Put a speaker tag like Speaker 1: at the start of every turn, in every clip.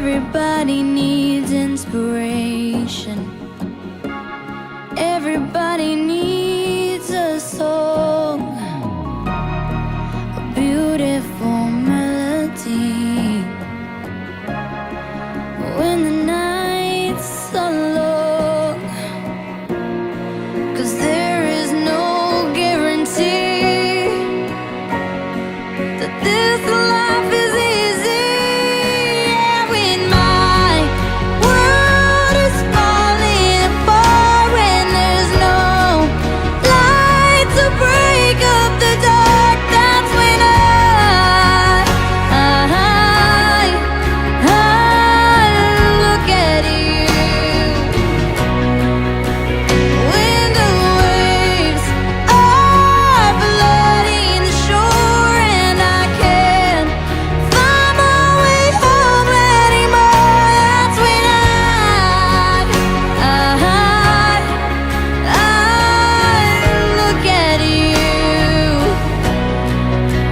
Speaker 1: Everybody needs inspiration. Everybody needs a song, a beautiful melody. When the nights are long, 'cause there is no guarantee that this life is easy. Yeah, when my world is falling apart, when there's no light to break up the dark, that's when I look at you. When the waves are flooding the shore and I can't find my way home anymore, that's when I look at you.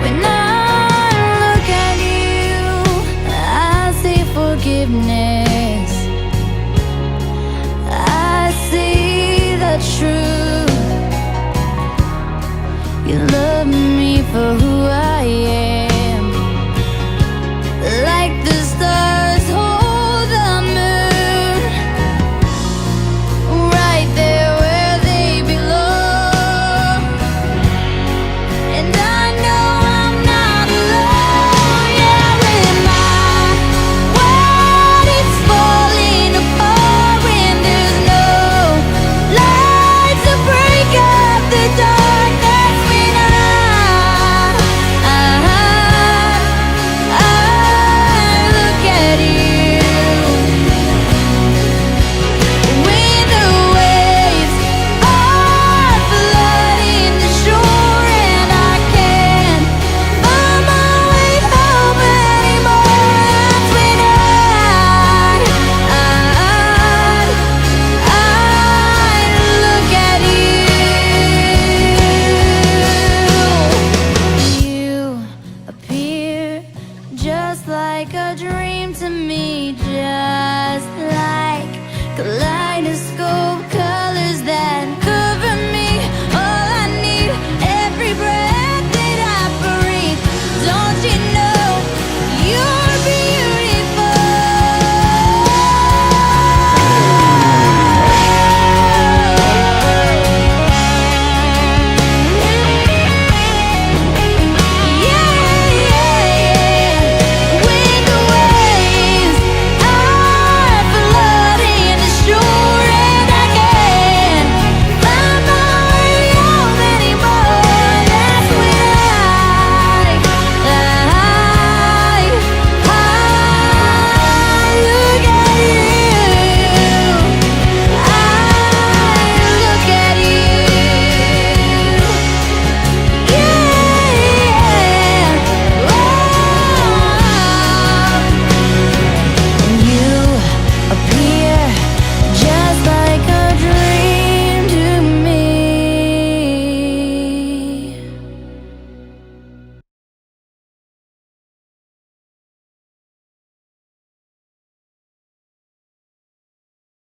Speaker 1: When I look at you, I see forgiveness. I see the truth. You love me for who I am, like the stars hold the moon, right there where they belong. And I know I'm not alone. Yeah, when my world is falling apart, when there's no light to break up the dark, that's when I look at you. When the waves are flooding the shore and I can't find my way home anymore, that's when I look at you. You appear just like a dream to me, just like kaleidoscope.